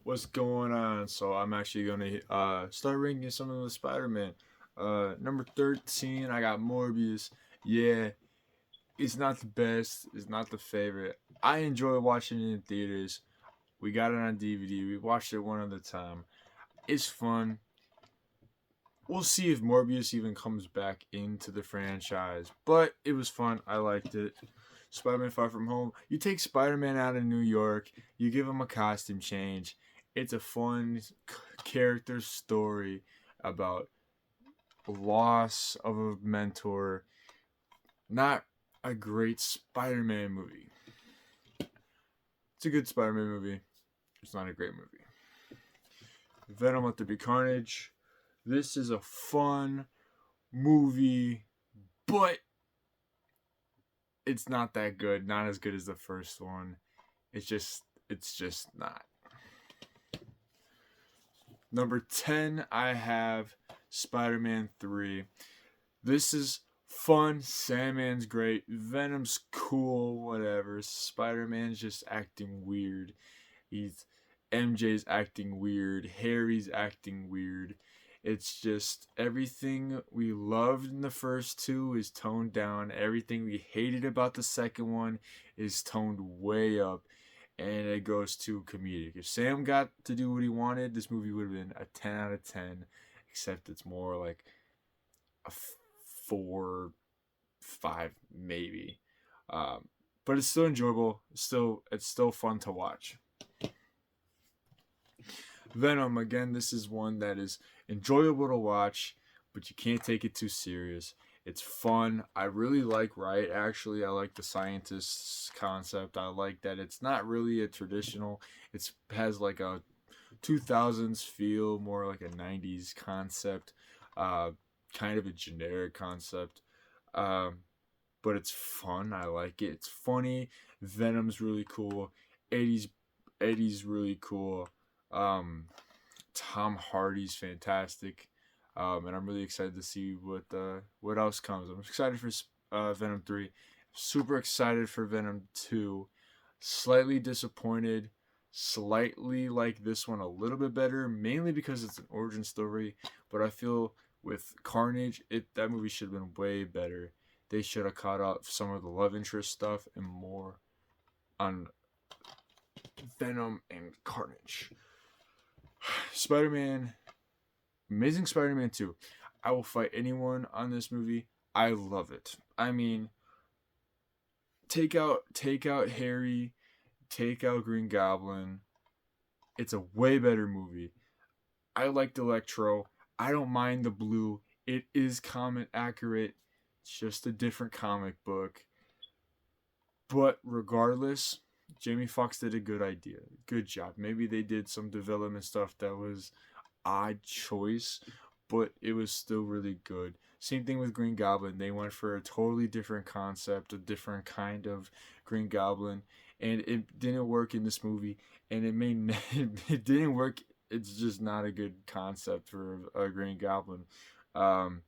what's going on? So I'm actually gonna start ranking some of the Spider-Man. Number 13, I got Morbius. Yeah, it's not the best. It's not the favorite. I enjoy watching it in theaters. We got it on DVD. We watched it one at a time. It's fun. We'll see if Morbius even comes back into the franchise. But it was fun. I liked it. Spider-Man Far From Home. You take Spider-Man out of New York. You give him a costume change. It's a fun character story about loss of a mentor. Not a great Spider-Man movie. It's a good Spider-Man movie. It's not a great movie. Venom Let There Be Carnage. This is a fun movie, but it's not that good. Not as good as the first one. It's just not. Number 10, I have Spider-Man 3. This is fun. Sandman's great. Venom's cool. Whatever. Spider-Man's just acting weird. He's MJ's acting weird. Harry's acting weird. It's just everything we loved in the first two is toned down. Everything we hated about the second one is toned way up. And it goes to comedic. If Sam got to do what he wanted, this movie would have been a 10 out of 10. Except it's more like a 4, 5, maybe. But it's still enjoyable. It's still fun to watch. Venom, again, this is one that is enjoyable to watch, but you can't take it too serious. It's fun. I really like Riot, actually. I like the scientist's concept. I like that it's not really a traditional, it has like a 2000s feel, more like a 90s concept, kind of a generic concept. Um, but it's fun. I like it. It's funny. Venom's really cool. Eddie's Eddie's really cool. Um, Tom Hardy's fantastic, and I'm really excited to see what else comes. I'm excited for Venom 3. Super excited for Venom 2. Slightly disappointed. Slightly like this one a little bit better, mainly because it's an origin story. But I feel with Carnage, that movie should have been way better. They should have caught up some of the love interest stuff and more on Venom and Carnage. Spider-Man, Amazing Spider-Man 2. I will fight anyone on this movie. I love it. I mean, take out Harry, take out Green Goblin. It's a way better movie. I liked Electro. I don't mind the blue. It is comic accurate. It's just a different comic book. But regardless, Jamie Foxx did a good idea. Good job. Maybe they did some development stuff that was odd choice, but it was still really good. Same thing with Green Goblin. They went for a totally different concept, a different kind of Green Goblin, and it didn't work in this movie. And it didn't work. It's just not a good concept for a Green Goblin. Um,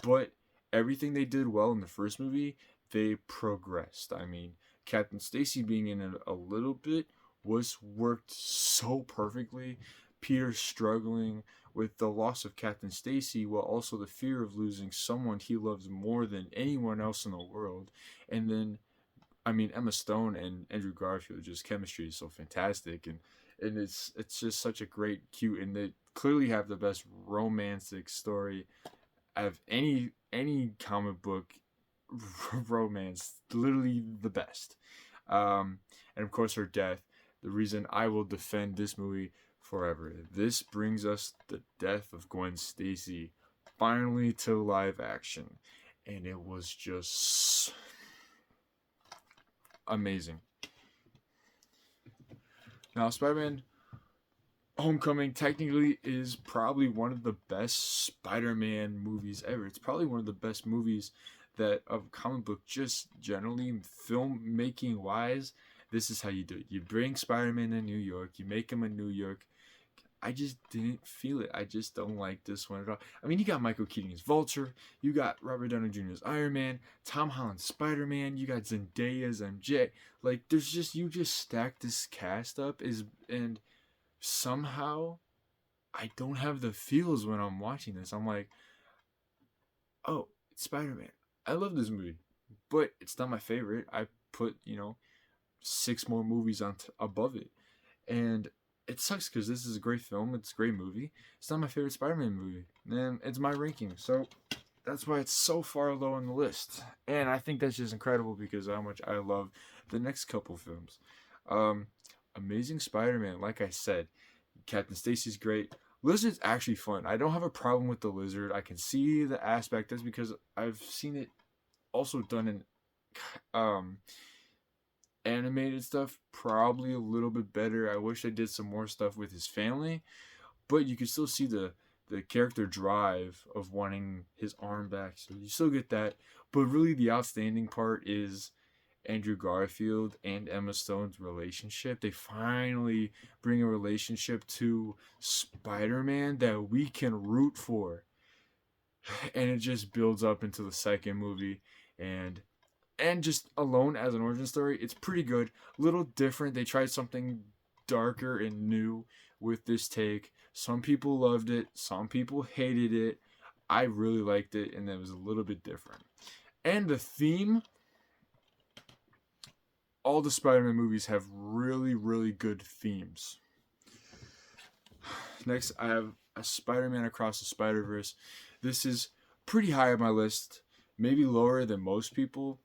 but everything they did well in the first movie, they progressed. I mean, Captain Stacy being in it a little bit was worked so perfectly. Peter struggling with the loss of Captain Stacy while also the fear of losing someone he loves more than anyone else in the world. And then, I mean, Emma Stone and Andrew Garfield, just chemistry is so fantastic, and it's just such a great, cute, and they clearly have the best romantic story of any comic book romance, literally the best. And of course, her death. The reason I will defend this movie forever. This brings us the death of Gwen Stacy finally to live action, and it was just amazing. Now, Spider-Man Homecoming technically is probably one of the best Spider-Man movies ever. It's probably one of the best movies that of comic book, just generally filmmaking wise. This is how you do it. You bring Spider-Man to New York. You make him a New York. I just didn't feel it. I just don't like this one at all. I mean, you got Michael Keaton as Vulture. You got Robert Downey Jr. as Iron Man. Tom Holland Spider-Man. You got Zendaya as MJ. Like, there's just, you just stack this cast up and somehow I don't have the feels when I'm watching this. I'm like, oh, it's Spider-Man. I love this movie, but it's not my favorite. I put, six more movies above it. And it sucks because this is a great film. It's a great movie. It's not my favorite Spider-Man movie, and it's my ranking. So that's why it's so far low on the list. And I think that's just incredible because of how much I love the next couple films. Um, Amazing Spider-Man, like I said, Captain Stacy's great. Lizard's actually fun. I don't have a problem with the lizard. I can see the aspect. That's because I've seen it also done in um animated stuff, probably a little bit better. I wish I did some more stuff with his family, but you can still see the character drive of wanting his arm back. So you still get that. But really the outstanding part is Andrew Garfield and Emma Stone's relationship. They finally bring a relationship to Spider-Man that we can root for. And it just builds up into the second movie, and just alone as an origin story, it's pretty good. Little different. They tried something darker and new with this take. Some people loved it, some people hated it. I really liked it, and it was a little bit different. And the theme, all the Spider-Man movies have really, really good themes. Next, I have a Spider-Man Across the Spider-Verse. This is pretty high on my list, maybe lower than most people.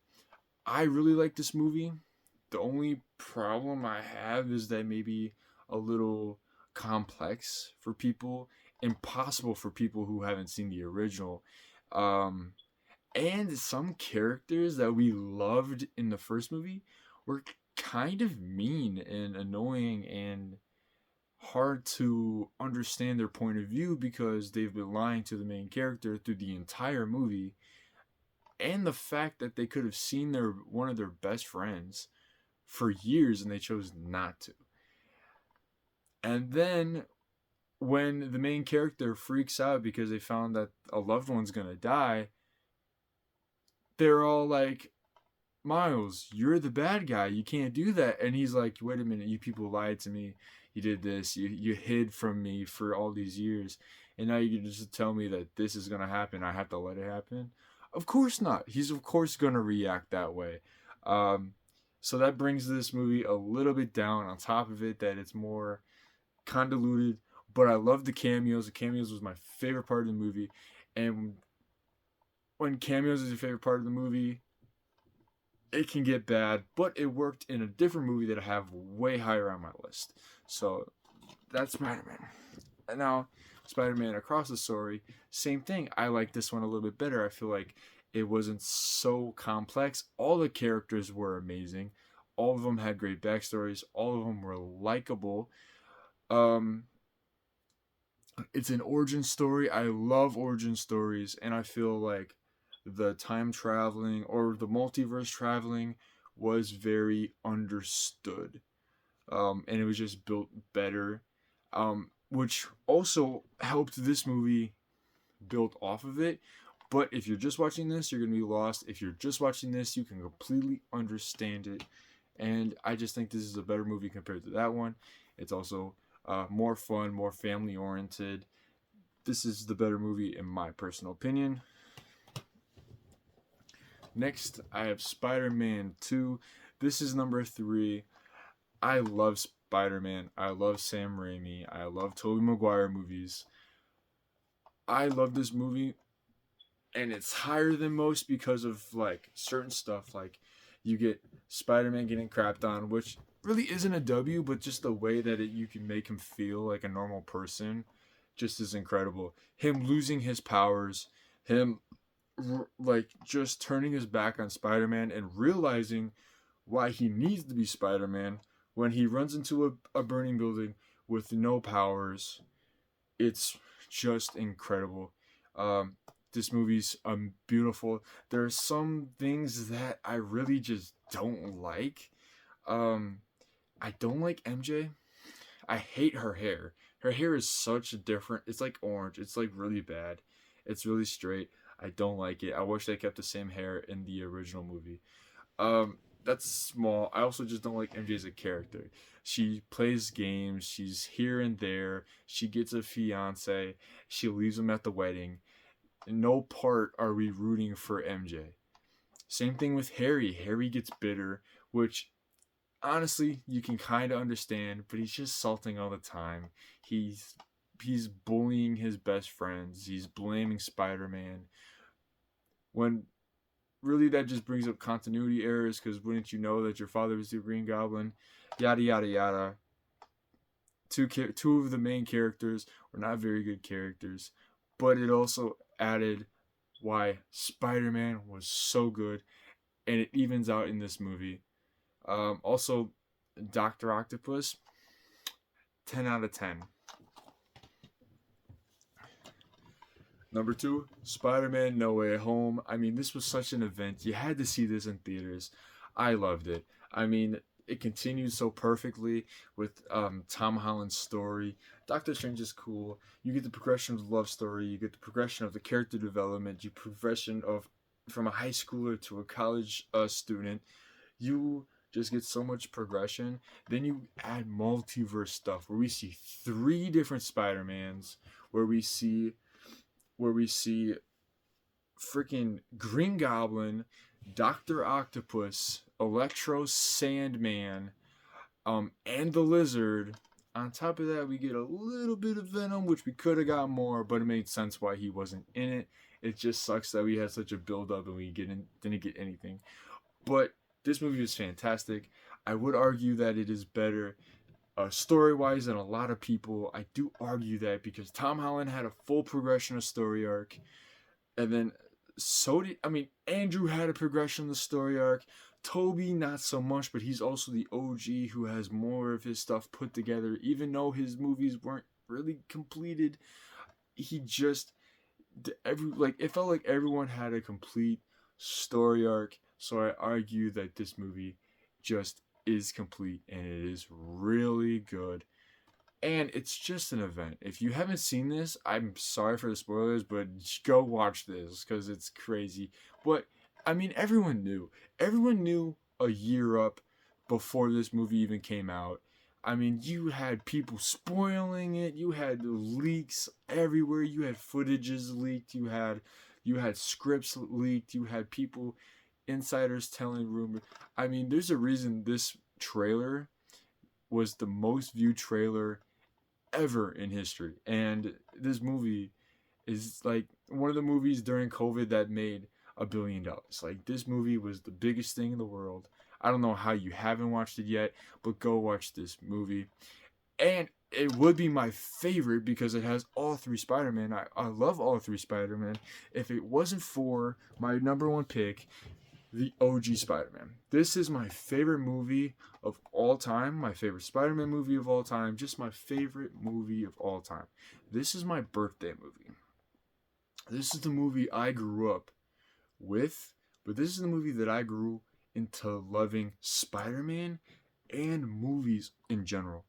I really like this movie. The only problem I have is that maybe a little complex for people, impossible for people who haven't seen the original. Um, and some characters that we loved in the first movie were kind of mean and annoying and hard to understand their point of view because they've been lying to the main character through the entire movie, and the fact that they could have seen their one of their best friends for years and they chose not to. And then when the main character freaks out because they found that a loved one's gonna die, they're all like, Miles, you're the bad guy. You can't do that. And he's like, wait a minute, you people lied to me. You did this. You hid from me for all these years. And now you can just tell me that this is going to happen. I have to let it happen. Of course not. He's, of course, going to react that way. Um, so that brings this movie a little bit down. On top of it, that it's more convoluted. But I love the cameos. The cameos was my favorite part of the movie. And when cameos is your favorite part of the movie, it can get bad, but it worked in a different movie that I have way higher on my list. So that's Spider-Man. And now, Spider-Man Across the Story, same thing. I like this one a little bit better. I feel like it wasn't so complex. All the characters were amazing. All of them had great backstories. All of them were likable. Um, it's an origin story. I love origin stories, and I feel like the time traveling or the multiverse traveling was very understood, and it was just built better, which also helped this movie build off of it. But if you're just watching this, you're gonna be lost. If you're just watching this, you can completely understand it, and I just think this is a better movie compared to that one. It's also more fun, more family oriented. This is the better movie in my personal opinion. Next, I have Spider-Man 2. This is number 3. I love Spider-Man. I love Sam Raimi. I love Tobey Maguire movies. I love this movie, and it's higher than most because of like certain stuff. Like you get Spider-Man getting crapped on, which really isn't a W, but just the way that you can make him feel like a normal person just is incredible. Him losing his powers, him like just turning his back on Spider-Man and realizing why he needs to be Spider-Man when he runs into a burning building with no powers. It's just incredible. Um, this movie's beautiful. There are some things that I really just don't like. Um, I don't like MJ. I hate her hair. Her hair is such a different. It's like orange. It's like really bad. It's really straight. I don't like it. I wish they kept the same hair in the original movie. Um, that's small. I also just don't like MJ as a character. She plays games. She's here and there. She gets a fiance. She leaves him at the wedding. In no part are we rooting for MJ. Same thing with Harry. Harry gets bitter, which honestly you can kind of understand, but he's just salting all the time. He's he's bullying his best friends. He's blaming Spider-Man when really that just brings up continuity errors, because wouldn't you know that your father was the Green Goblin? Yada yada yada. Two of the main characters were not very good characters, but it also added why Spider-Man was so good, and it evens out in this movie. Also, Doctor Octopus, 10 out of 10. Number two, Spider-Man No Way Home. I mean, this was such an event. You had to see this in theaters. I loved it. I mean, it continued so perfectly with Tom Holland's story. Doctor Strange is cool. You get the progression of the love story. You get the progression of the character development. You progression of from a high schooler to a college student. You just get so much progression. Then you add multiverse stuff where we see three different Spider-Mans, where we see freaking Green Goblin, Doctor Octopus, Electro, Sandman, and the Lizard. On top of that, we get a little bit of Venom, which we could have got more, but it made sense why he wasn't in it. It just sucks that we had such a build up and didn't get anything. But this movie is fantastic. I would argue that it is better story wise than a lot of people. I do argue that because Tom Holland had a full progression of story arc, and then so did Andrew had a progression of the story arc. Toby not so much, but he's also the OG who has more of his stuff put together. Even though his movies weren't really completed, he just it felt like everyone had a complete story arc. So I argue that this movie just is complete and it is really good. And it's just an event. If you haven't seen this, I'm sorry for the spoilers, but go watch this because it's crazy. But I mean, everyone knew. Everyone knew a year up before this movie even came out. I mean, you had people spoiling it. You had leaks everywhere. You had footages leaked. You had scripts leaked. You had people, insiders telling rumors. I mean, there's a reason this trailer was the most viewed trailer ever in history. And this movie is like one of the movies during COVID that made $1 billion. Like, this movie was the biggest thing in the world. I don't know how you haven't watched it yet, but go watch this movie. And it would be my favorite because it has all three Spider-Man. I love all three Spider-Man. If it wasn't for my number one pick, the OG Spider-Man. This is my favorite movie of all time, my favorite Spider-Man movie of all time, just my favorite movie of all time. This is my birthday movie. This is the movie I grew up with, but this is the movie that I grew into loving Spider-Man and movies in general.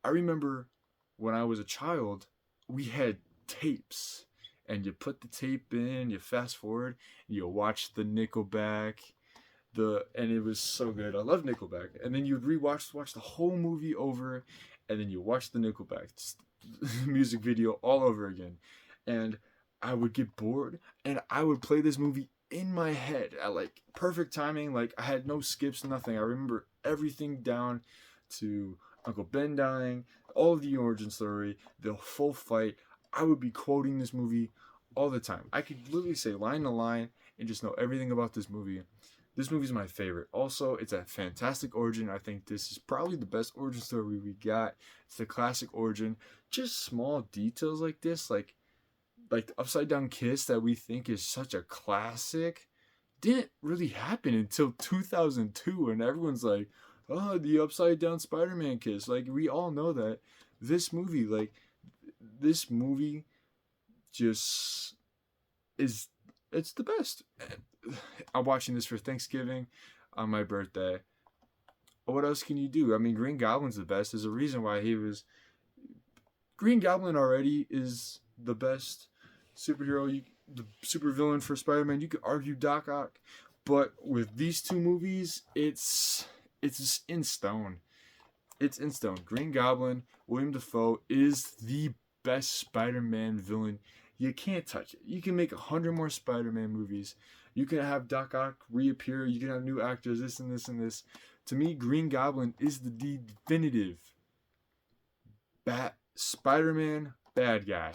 I remember when I was a child, we had tapes, and you put the tape in, you fast forward, and you watch the Nickelback, and it was so good. I love Nickelback, and then you'd watch the whole movie over, and then you watch the Nickelback music video all over again, and I would get bored, and I would play this movie in my head at like perfect timing. Like, I had no skips, nothing. I remember everything down to Uncle Ben dying, all of the origin story, the full fight. I would be quoting this movie all the time. I could literally say line to line and just know everything about this movie. This movie is my favorite. Also, it's a fantastic origin. I think this is probably the best origin story we got. It's the classic origin. Just small details like this, like the upside down kiss that we think is such a classic, didn't really happen until 2002, and everyone's like, oh, the upside down Spider-Man kiss. Like, we all know that. This movie just is, it's the best. I'm watching this for Thanksgiving on my birthday. What else can you do? I mean, Green Goblin's the best. There's a reason why he was. Green Goblin already is the best superhero, the supervillain for Spider-Man. You could argue Doc Ock, But with these two movies, it's in stone. It's in stone. Green Goblin, William Dafoe is the best Spider-Man villain. You can't touch it. You can make 100 more Spider-Man movies. You can have Doc Ock reappear. You can have new actors, this and this and this. To me, Green Goblin is the definitive Spider-Man bad guy.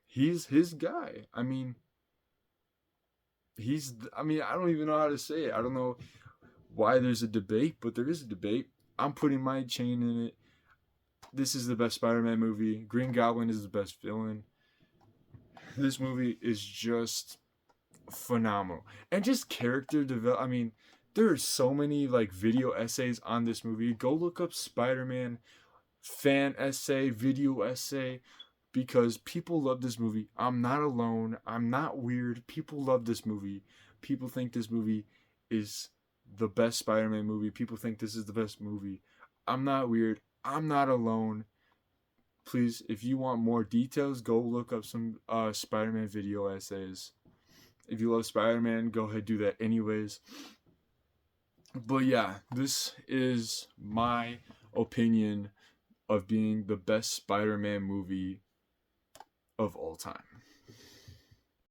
He's his guy. I don't even know how to say it. I don't know why there's a debate, but there is a debate. I'm putting my chain in it. This is the best Spider-Man movie. Green Goblin is the best villain. This movie is just phenomenal. And just character develop. There are so many like video essays on this movie. Go look up Spider-Man fan essay, video essay, because people love this movie. I'm not alone. I'm not weird. People love this movie. People think this movie is the best Spider-Man movie. People think this is the best movie. I'm not weird. I'm not alone. Please, if you want more details, go look up some Spider-Man video essays. If you love Spider-Man, go ahead, do that anyways. But yeah, this is my opinion of being the best Spider-Man movie of all time.